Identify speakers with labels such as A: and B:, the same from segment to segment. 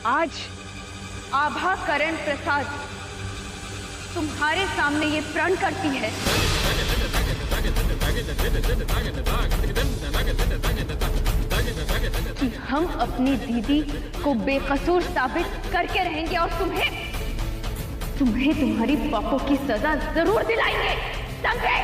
A: आज आभा करण प्रसाद तुम्हारे सामने ये प्रण करती है कि हम अपनी दीदी को बेकसूर साबित करके रहेंगे और तुम्हें तुम्हारी पापों की सजा जरूर दिलाएंगे, समझे?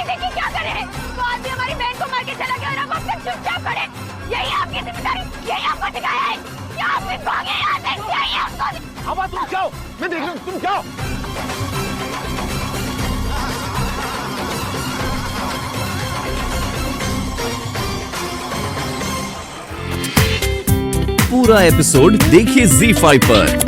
A: देखिए क्या करे, वो आदमी हमारी बहन को मार के चला गया और अब हम चुपचाप खड़े। यही आपकी जिम्मेदारी, यही आपको सिखाया है। क्या आप भी भागे यहाँ से? यही आपको।
B: अब तुम जाओ, मैं देख रहा हूँ, तुम जाओ।
C: पूरा एपिसोड देखिए ZEE5 पर।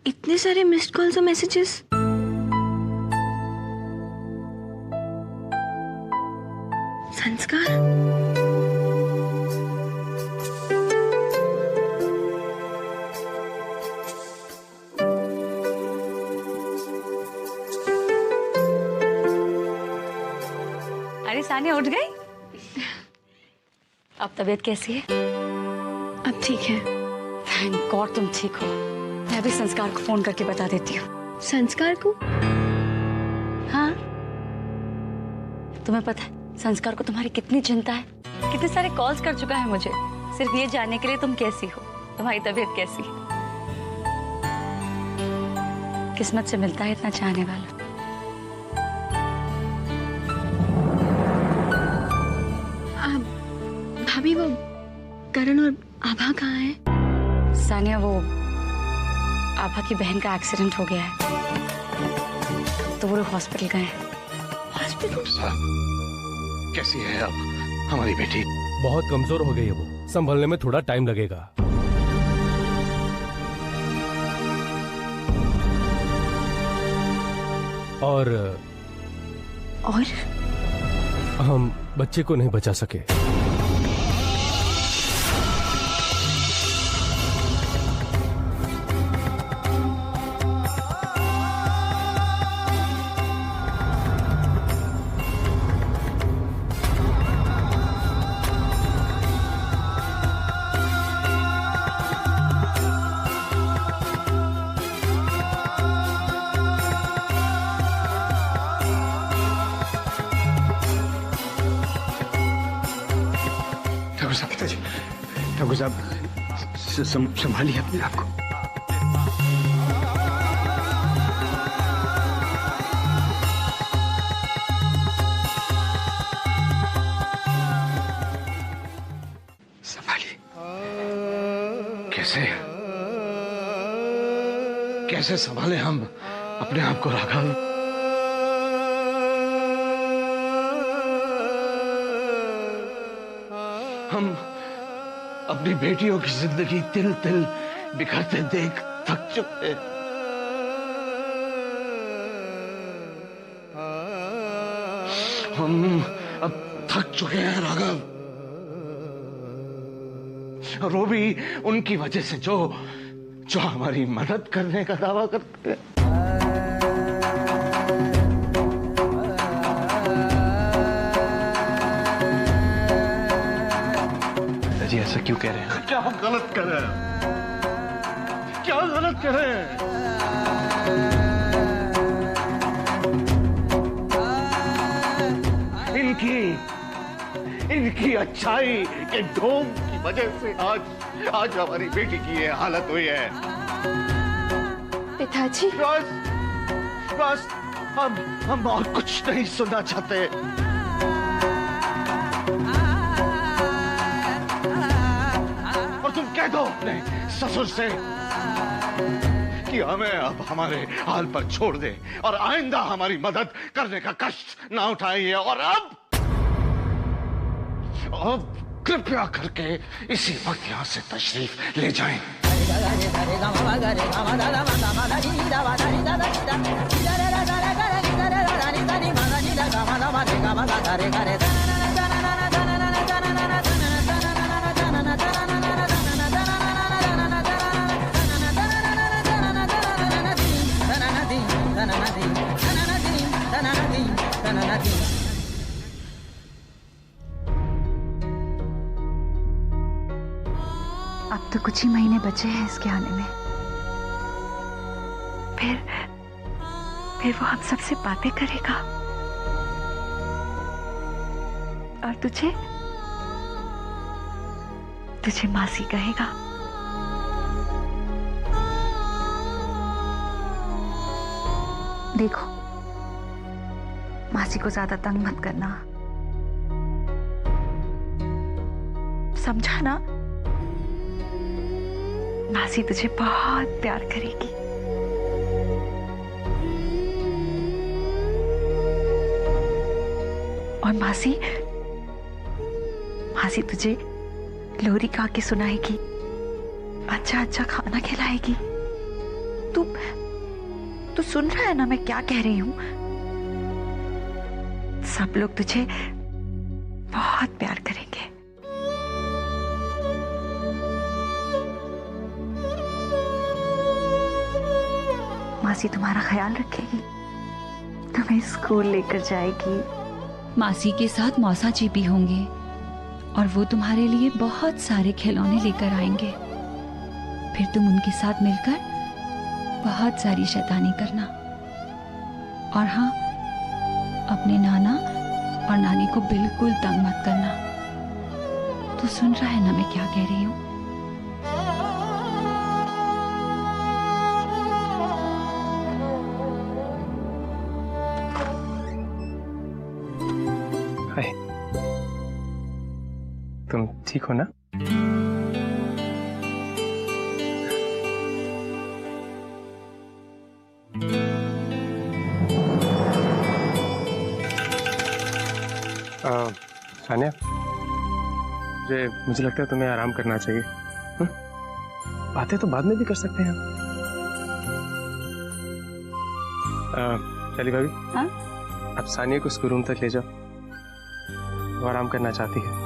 D: इतने सारे मिस्ड कॉल्स और मैसेजेस। संस्कार।
A: अरे सानिया उठ गई? अब तबीयत कैसी है?
D: अब ठीक है।
A: थैंक गॉड तुम ठीक हो। मैं भी संस्कार को फोन करके बता देती हूँ।
D: संस्कार को?
A: हाँ, तुम्हें पता है संस्कार को तुम्हारी कितनी चिंता है? कितने सारे कॉल्स कर चुका है मुझे, सिर्फ ये जानने के लिए तुम कैसी हो, तुम्हारी तबीयत कैसी है। किस्मत से मिलता है इतना चाहने वाला।
D: भाभी वो करण और आभा कहाँ है?
A: सानिया वो आभा की बहन का एक्सीडेंट हो गया है तो वो लोग हॉस्पिटल गए हैं।
D: हॉस्पिटल?
B: कैसी है अब हमारी बेटी?
E: बहुत कमजोर हो गई है वो, संभलने में थोड़ा टाइम लगेगा। और हम बच्चे को नहीं बचा सके।
B: ठाकुर साहब संभालिए अपने आप को। संभालिए। कैसे संभाले हम अपने आप को? राघव, हम अपनी बेटियों की जिंदगी तिल तिल बिखरते देख थक चुके। हम अब थक चुके हैं राघव, और वो भी उनकी वजह से जो हमारी मदद करने का दावा करते हैं। जी ऐसा क्यों कह रहे हैं? क्या हम गलत कर रहे हैं? क्या क्या गलत करें? इनकी अच्छाई के ढोंग की वजह से आज हमारी बेटी की ये हालत हुई है।
D: पिताजी,
B: बस हम और कुछ नहीं सुनना चाहते। और तुम कह दो अपने ससुर से कि हमें अब हमारे हाल पर छोड़ दे और आइंदा हमारी मदद करने का कष्ट ना उठाइए। और अब कृपया करके इसी वक्त यहाँ से तशरीफ ले जाएं।
F: अब तो कुछ ही महीने बचे हैं इसके आने में। फिर वो हम सबसे बातें करेगा और तुझे मासी कहेगा। देखो, मासी को ज्यादा तंग मत करना, समझा ना? मासी तुझे बहुत प्यार करेगी। और मासी तुझे लोरी गा के सुनाएगी, अच्छा अच्छा खाना खिलाएगी। तू सुन रहा है ना मैं क्या कह रही हूं? सब लोग तुझे बहुत प्यार करेंगे। मासी तुम्हारा ख्याल रखेगी, तुम्हें स्कूल लेकर जाएगी।
G: मासी के साथ मौसा जी भी होंगे और वो तुम्हारे लिए बहुत सारे खिलौने लेकर आएंगे। फिर तुम उनके साथ मिलकर बहुत सारी शैतानी करना। और हाँ, अपने नाना और नानी को बिल्कुल तंग मत करना। तू सुन रहा है ना मैं क्या कह रही हूँ?
H: तुम ठीक हो ना? सानिया, मुझे लगता है तुम्हें आराम करना चाहिए। बातें तो बाद में भी कर सकते हैं। चली भाभी,
G: हाँ?
H: अब सानिया को उसके रूम तक ले जाओ, वो आराम करना चाहती है।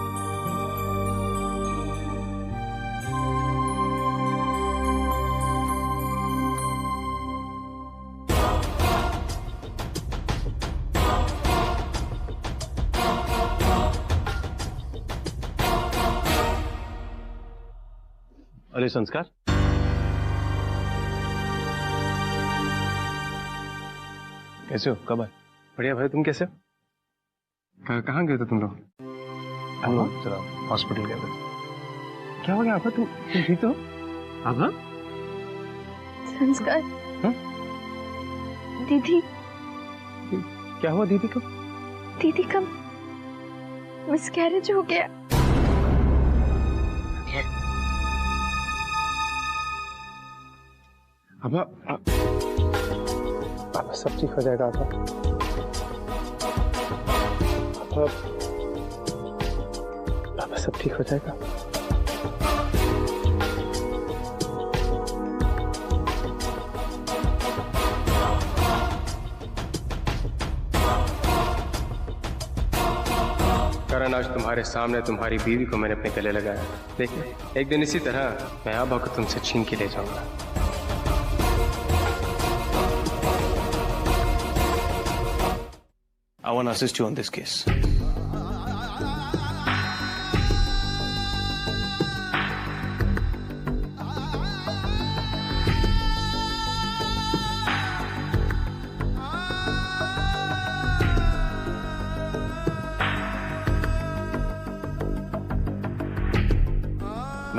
E: अरे संस्कार,
H: कैसे हो? कब आए? बढ़िया भाई, तुम कैसे हो? कहाँ गए थे तुम लोग? हम लोग चलो हॉस्पिटल गए थे। क्या हो गया आभा? तुम ठीक हो? आभा?
D: संस्कार,
H: हाँ?
D: दीदी,
H: क्या हुआ दीदी को?
D: दीदी का मिसकैरेज हो गया।
H: आभा, आभा सब ठीक हो जाएगा। आभा, आभा सब ठीक हो जाएगा। करण, आज तुम्हारे सामने तुम्हारी बीवी को मैंने अपने गले लगाया। देखिए, एक दिन इसी तरह मैं आभा को तुमसे छीन के ले जाऊंगा।
B: I want to assist you on this case.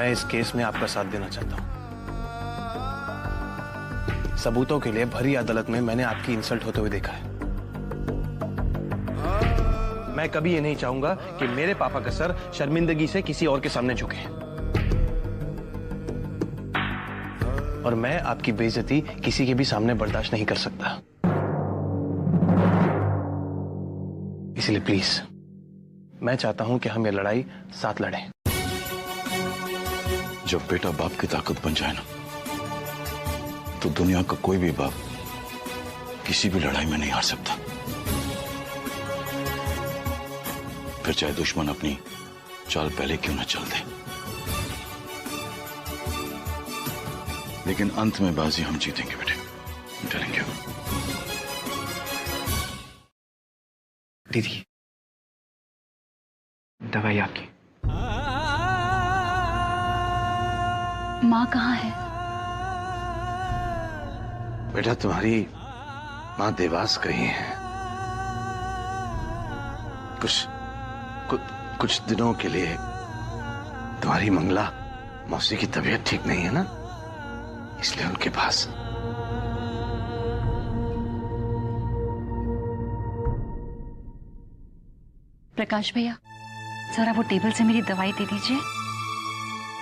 H: मैं इस केस में आपका साथ देना चाहता हूं। सबूतों के लिए भरी अदालत में मैंने आपकी इंसल्ट होते हुए देखा है। मैं कभी ये नहीं चाहूंगा कि मेरे पापा का सर शर्मिंदगी से किसी और के सामने झुके, और मैं आपकी बेइज्जती किसी के भी सामने बर्दाश्त नहीं कर सकता। इसलिए प्लीज मैं चाहता हूं कि हम ये लड़ाई साथ लड़ें।
I: जब बेटा बाप की ताकत बन जाए ना, तो दुनिया का कोई भी बाप किसी भी लड़ाई में नहीं हार सकता। फिर चाहे दुश्मन अपनी चाल पहले क्यों ना चल दे, लेकिन अंत में बाजी हम जीतेंगे बेटे। Thank you.
H: दीदी, दवाई आपकी।
G: माँ कहाँ है?
B: बेटा तुम्हारी माँ देवास गई है। कुछ दिनों के लिए। तुम्हारी मंगला मौसी की तबीयत ठीक नहीं है ना, इसलिए उनके पास।
G: प्रकाश भैया, जरा वो टेबल से मेरी दवाई दे दीजिए।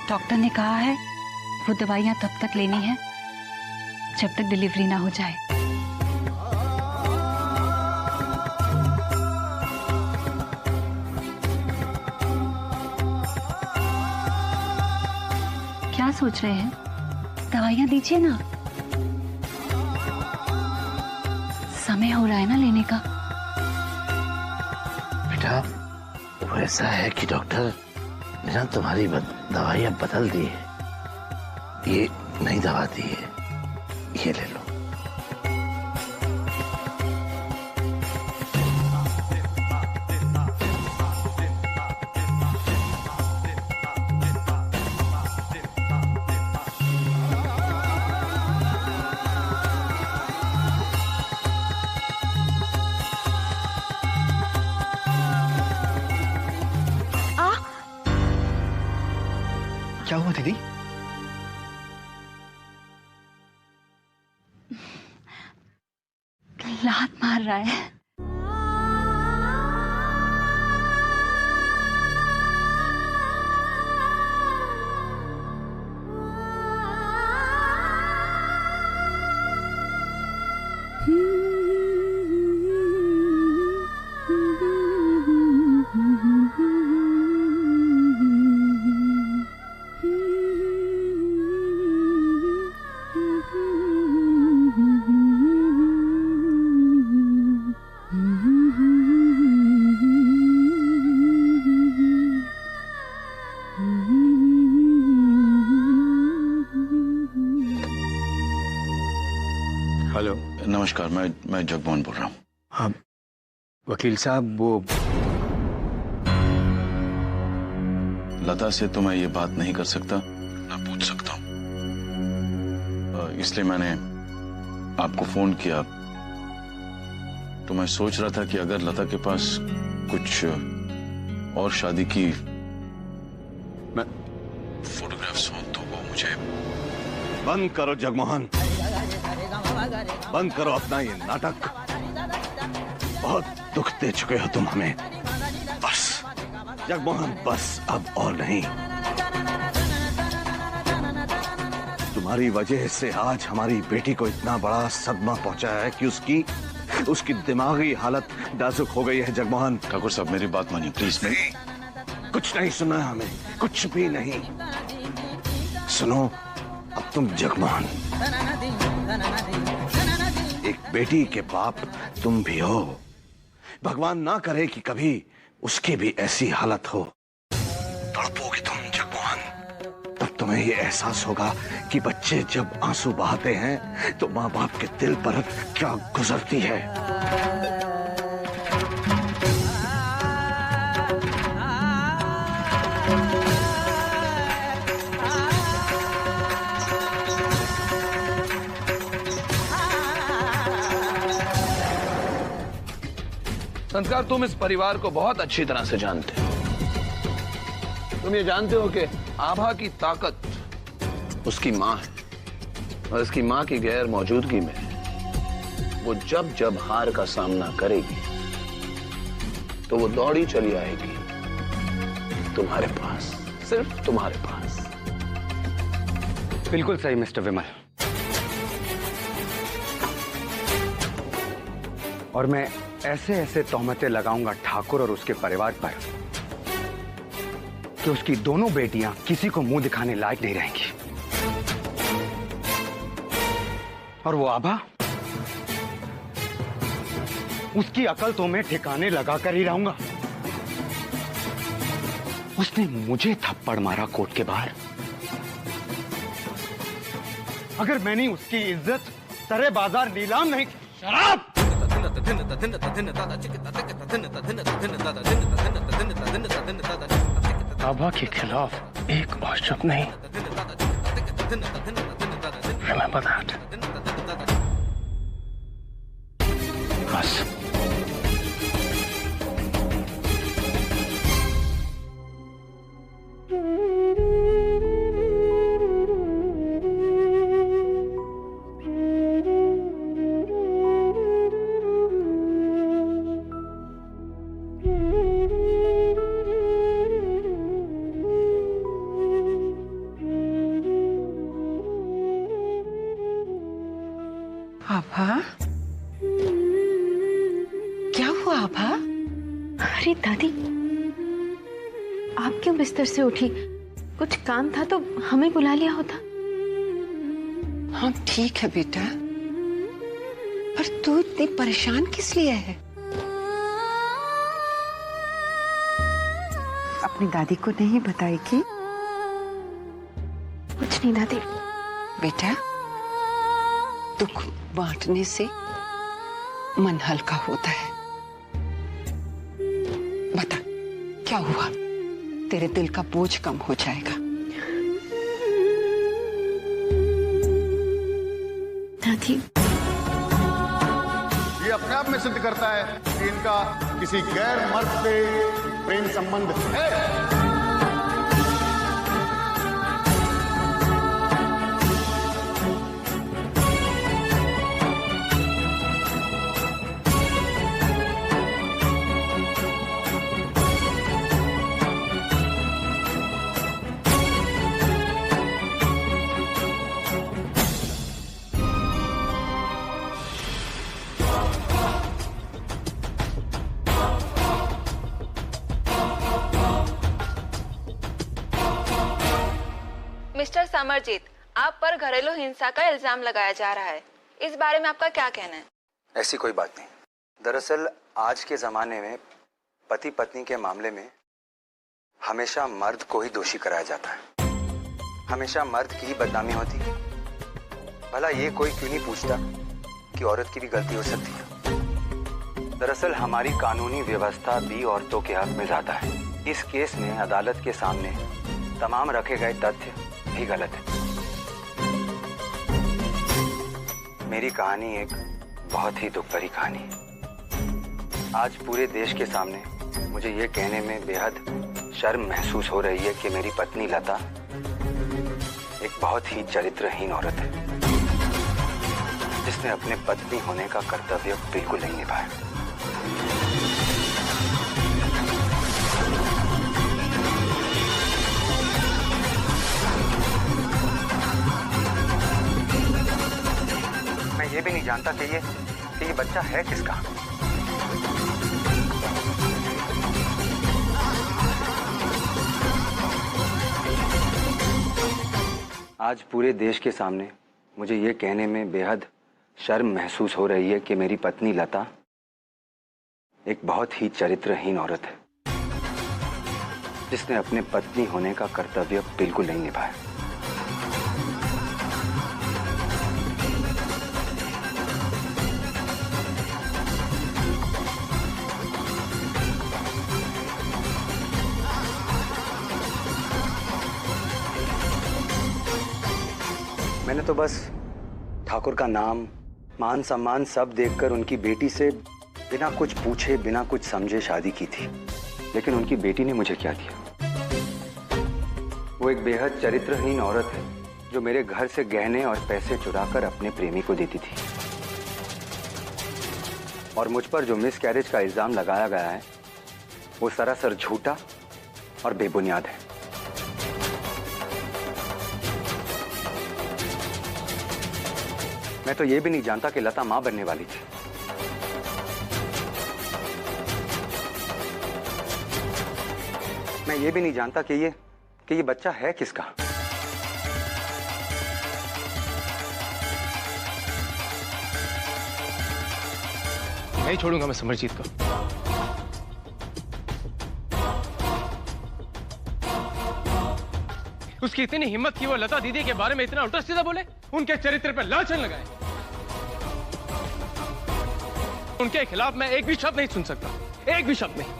G: डॉक्टर ने कहा है वो दवाइयां तब तक लेनी है जब तक डिलीवरी ना हो जाए। क्या सोच रहे हैं? दवाइयां दीजिए ना, समय हो रहा है ना लेने का।
B: बेटा वो ऐसा है कि डॉक्टर ने ना तुम्हारी दवाइयां बदल दी है। ये नई दवा दी है, ये ले लो।
H: क्या हुआ दीदी?
G: लात मार रहा है।
H: हेलो,
I: नमस्कार, मैं जगमोहन बोल रहा हूँ।
H: हाँ वकील साहब, वो
I: लता से तो मैं ये बात नहीं कर सकता, ना पूछ सकता हूँ, इसलिए मैंने आपको फोन किया। तो मैं सोच रहा था कि अगर लता के पास कुछ और शादी की फोटोग्राफ्स हो तो वो मुझे।
B: बंद करो जगमोहन, बंद करो अपना ये नाटक। बहुत दुख दे चुके हो तुम हमें। बस जगमोहन, बस अब और नहीं। तुम्हारी वजह से आज हमारी बेटी को इतना बड़ा सदमा पहुंचा है कि उसकी दिमागी हालत नाजुक हो गई है। जगमोहन।
I: ठाकुर साहब मेरी बात मानिए प्लीज।
B: नहीं, कुछ नहीं सुनना है हमें, कुछ भी नहीं। सुनो अब तुम जगमोहन, एक बेटी के बाप तुम भी हो। भगवान ना करे कि कभी उसकी भी ऐसी हालत हो। तड़पोगे तुम जगमोहन, तब तुम्हें ये एहसास होगा कि बच्चे जब आंसू बहाते हैं तो माँ बाप के दिल पर क्या गुजरती है।
H: संस्कार, तुम इस परिवार को बहुत अच्छी तरह से जानते हो। तुम ये जानते हो कि
J: आभा की ताकत उसकी माँ है, और उसकी माँ की गैर मौजूदगी में वो जब जब हार का सामना करेगी तो वो दौड़ी चली आएगी तुम्हारे पास, सिर्फ तुम्हारे पास।
K: बिल्कुल सही मिस्टर विमल। और मैं ऐसे ऐसे तोहमतें लगाऊंगा ठाकुर और उसके परिवार पर कि उसकी दोनों बेटियां किसी को मुंह दिखाने लायक नहीं रहेंगी। और वो आभा, उसकी अकल तो मैं ठिकाने लगा कर ही रहूंगा। उसने मुझे थप्पड़ मारा कोर्ट के बाहर। अगर मैंने उसकी इज्जत सरे बाजार नीलाम नहीं। शराब!
H: आभा के खिलाफ एक और शब्द नहीं। Remember that. बस।
F: आभा, क्या हुआ आभा? अरे दादी, आप क्यों बिस्तर से उठी? कुछ काम था तो हमें बुला लिया होता।
L: हाँ ठीक है बेटा, पर तू इतनी परेशान किस लिए है?
F: अपनी दादी को नहीं बताएगी? कुछ नहीं दादी।
L: बेटा, दुख बांटने से मन हल्का होता है। बता, क्या हुआ? तेरे दिल का बोझ कम हो जाएगा।
F: दादी,
B: ये अपने आप में सिद्ध करता है कि इनका किसी गैर मर्द से प्रेम संबंध है।
M: मिस्टर समरजीत, आप पर घरेलू हिंसा का इल्जाम लगाया जा रहा है। इस बारे में आपका क्या कहना है?
K: ऐसी कोई बात नहीं। दरअसल आज के जमाने में पति पत्नी के मामले में हमेशा मर्द को ही दोषी कराया जाता है। हमेशा मर्द की ही बदनामी होती है। भला ये कोई क्यों नहीं पूछता कि औरत की भी गलती हो सकती है। दरअसल हमारी कानूनी व्यवस्था भी औरतों के हक में ज्यादा है। इस केस में अदालत के सामने तमाम रखे गए तथ्य भी गलत है। मेरी कहानी एक बहुत ही दुख भरी कहानी है। आज पूरे देश के सामने मुझे ये कहने में बेहद शर्म महसूस हो रही है कि मेरी पत्नी लता एक बहुत ही चरित्रहीन औरत है, जिसने अपने पत्नी होने का कर्तव्य बिल्कुल नहीं निभाया। मैं ये भी नहीं जानता कि ये बच्चा है किसका। आज पूरे देश के सामने मुझे ये कहने में बेहद शर्म महसूस हो रही है कि मेरी पत्नी लता एक बहुत ही चरित्रहीन औरत है, जिसने अपने पत्नी होने का कर्तव्य बिल्कुल नहीं निभाया। मैंने तो बस ठाकुर का नाम, मान सम्मान सब देखकर उनकी बेटी से बिना कुछ पूछे, बिना कुछ समझे शादी की थी। लेकिन उनकी बेटी ने मुझे क्या दिया? वो एक बेहद चरित्रहीन औरत है जो मेरे घर से गहने और पैसे चुराकर अपने प्रेमी को देती थी। और मुझ पर जो मिसकैरेज का इल्जाम लगाया गया है वो सरासर झूठा और बेबुनियाद है। मैं तो ये भी नहीं जानता कि लता मां बनने वाली थी। मैं ये भी नहीं जानता कि ये बच्चा है किसका।
H: नहीं छोड़ूंगा मैं समरजीत को। उसकी इतनी हिम्मत की वो लता दीदी के बारे में इतना उल्टा सीधा बोले, उनके चरित्र पर लांछन लगाए। उनके खिलाफ मैं एक भी शब्द नहीं सुन सकता, एक भी शब्द नहीं।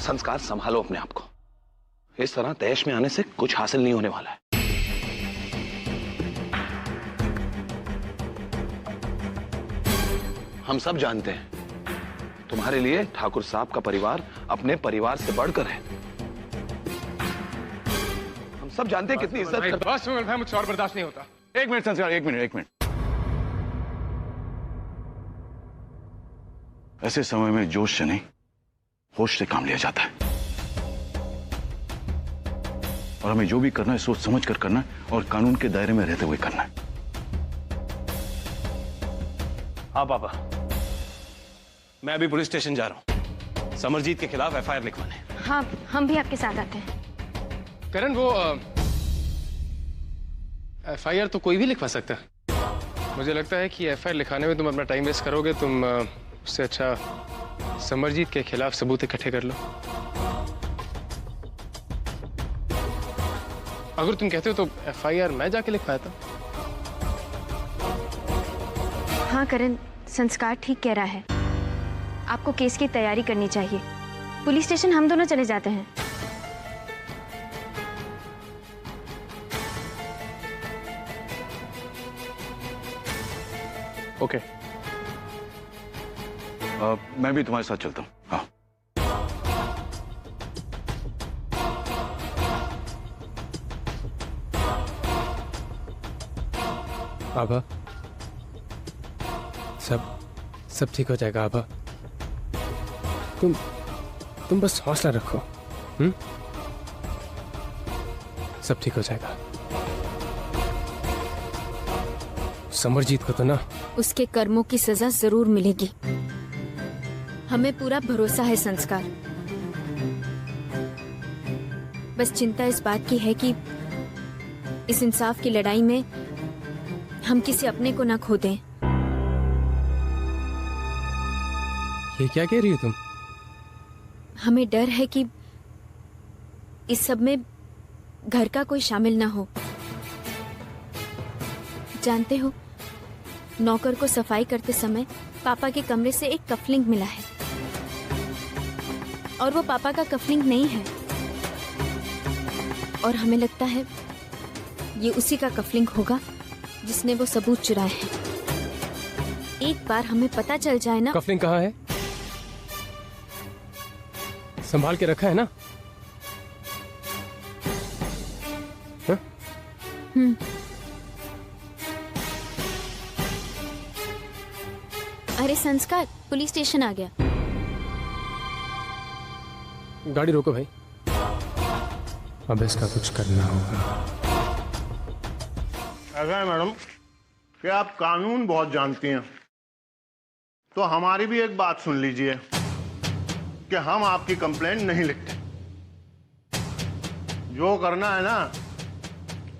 J: संस्कार संभालो अपने आप को। इस तरह तैश में आने से कुछ हासिल नहीं होने वाला है। हम सब जानते हैं तुम्हारे लिए ठाकुर साहब का परिवार अपने परिवार से बढ़कर है। हम सब जानते हैं कितनी इज्जत
H: बस भाई, मुझसे और बर्दाश्त नहीं होता।
I: एक मिनट संस्कार, एक मिनट। ऐसे समय में जोश से नहीं, होश से काम लिया जाता है। और हमें जो भी करना है सोच समझ कर करना है और कानून के दायरे में रहते हुए करना है।
H: हाँ पापा, मैं अभी पुलिस स्टेशन जा रहा हूँ समरजीत के खिलाफ एफआईआर लिखवाने।
D: हाँ, हम भी आपके साथ आते हैं।
H: करण, वो एफआईआर तो कोई भी लिखवा सकता है। मुझे लगता है कि एफआईआर लिखाने में तुम अपना टाइम वेस्ट करोगे। तुम उससे अच्छा समरजीत के खिलाफ सबूत इकट्ठे कर लो। अगर तुम कहते हो तो एफआईआर मैं जाके लिखवाता।
D: हाँ करण, संस्कार ठीक कह रहा है। आपको केस की तैयारी करनी चाहिए। पुलिस स्टेशन हम दोनों चले जाते हैं।
I: ओके। मैं भी तुम्हारे साथ चलता हूँ। हाँ।
E: आभा, सब ठीक हो जाएगा आभा। तुम बस हौसला रखो। सब ठीक हो जाएगा। समरजीत को तो ना
D: उसके कर्मों की सजा जरूर मिलेगी। हमें पूरा भरोसा है संस्कार। बस चिंता इस बात की है कि इस इंसाफ की लड़ाई में हम किसी अपने को ना खो दें।
E: ये क्या कह रही हो तुम?
D: हमें डर है कि इस सब में घर का कोई शामिल ना हो। जानते हो, नौकर को सफाई करते समय पापा के कमरे से एक कफलिंग मिला है और वो पापा का कफलिंग नहीं है। और हमें लगता है ये उसी का कफलिंग होगा जिसने वो सबूत चुराए हैं। एक बार हमें पता चल जाए ना।
E: कफलिंग कहाँ है? संभाल के रखा है ना? हा?
D: अरे संस्कार, पुलिस स्टेशन आ गया।
E: गाड़ी रोको भाई, अब इसका कुछ करना होगा।
B: ऐसा है मैडम कि आप कानून बहुत जानती हैं, तो हमारी भी एक बात सुन लीजिए कि हम आपकी कंप्लेंट नहीं लिखते। जो करना है ना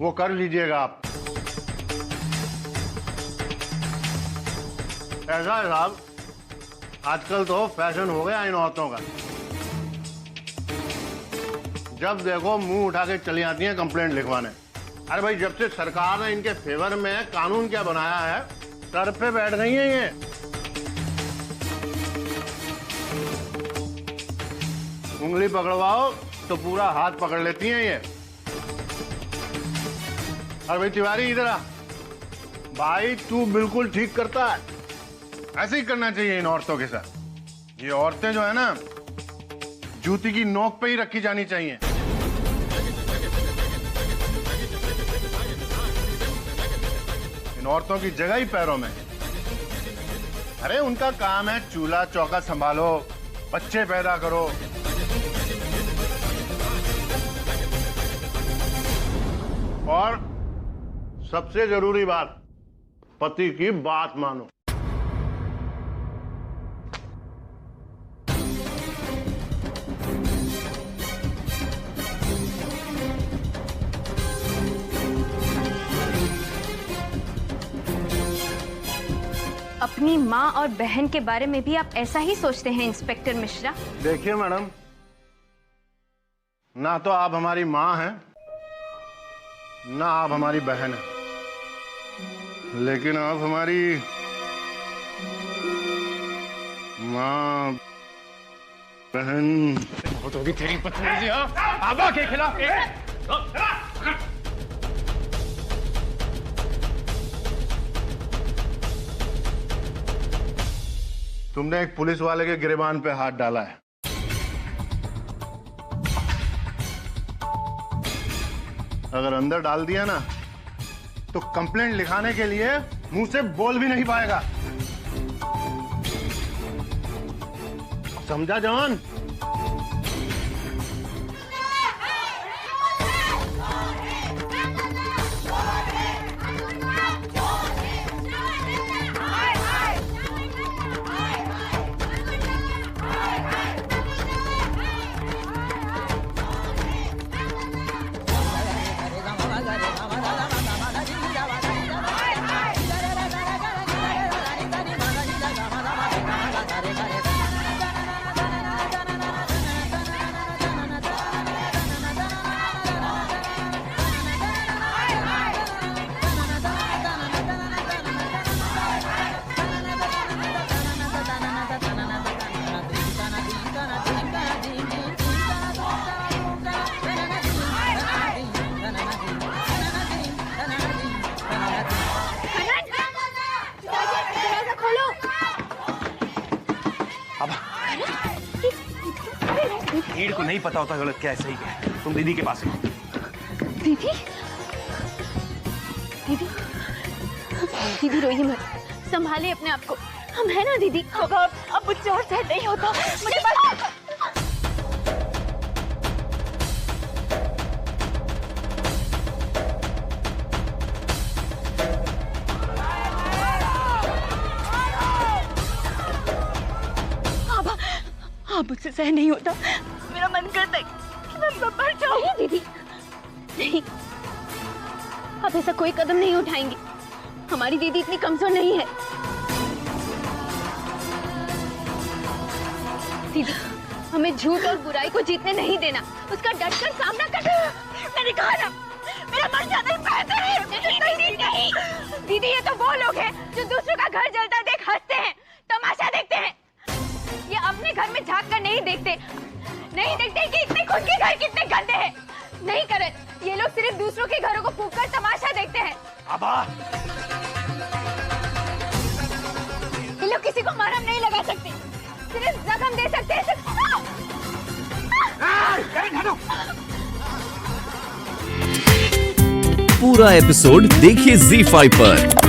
B: वो कर लीजिएगा आप। ऐसा है साहब, आजकल तो फैशन हो गया इन औरतों का। जब देखो मुंह उठा के चली आती हैं कंप्लेंट लिखवाने। अरे भाई, जब से सरकार ने इनके फेवर में कानून क्या बनाया है, सर पे बैठ गई हैं ये। उंगली पकड़वाओ तो पूरा हाथ पकड़ लेती हैं ये। अरे भाई तिवारी, इधर आ। भाई तू बिल्कुल ठीक करता है,
N: ऐसे ही करना चाहिए इन औरतों के साथ। ये औरतें जो है ना, जूती की नोक पे ही रखी जानी चाहिए। इन औरतों की जगह ही पैरों में। अरे उनका काम है चूल्हा चौका संभालो, बच्चे पैदा करो। और सबसे जरूरी बात, पति की बात मानो।
D: अपनी माँ और बहन के बारे में भी आप ऐसा ही सोचते हैं इंस्पेक्टर मिश्रा?
N: देखिए मैडम, ना तो आप हमारी माँ हैं, ना आप हमारी बहन हैं, लेकिन आप हमारी माँ बहन
E: बहुत होगी तेरी पत्नी। आबा के खिलाफ
N: तुमने एक पुलिस वाले के गिरेबान पे हाथ डाला है। अगर अंदर डाल दिया ना तो कंप्लेंट लिखाने के लिए मुंह से बोल भी नहीं पाएगा। समझा जवान?
H: भीड़ को नहीं पता होता गलत क्या है सही क्या है। तुम दीदी के पास आओ।
D: दीदी, दीदी, दीदी रोइए मत, संभाले अपने आप को। हम है ना दीदी। अब मुझसे और सहन नहीं होता मुझे। बस अब मुझसे सहन नहीं होता। मेरा मन करता है कि मैं मर जाऊं। नहीं दीदी, नहीं, आप ऐसा कोई कदम नहीं उठाएंगे। हमारी दीदी इतनी कमजोर नहीं है। दीदी, हमें झूठ और बुराई को जीतने नहीं देना, उसका डटकर सामना करना। मैंने कहा ना, मेरा मर जाना ही बेहतर है। नहीं, नहीं। दीदी, ये तो वो लोग हैं जो दूसरों का घर जलता देख हंसते हैं, तमाशा देखते हैं। ये अपने घर में झांक कर नहीं देखते कि इतने खुद के घर कितने गंदे हैं। नहीं करण, ये लोग सिर्फ दूसरों के घरों को फूंक कर तमाशा देखते हैं।
H: आबा,
D: ये लोग किसी को मरहम नहीं लगा सकते, सिर्फ जख्म दे सकते हैं।
C: पूरा एपिसोड देखिए ZEE5 पर।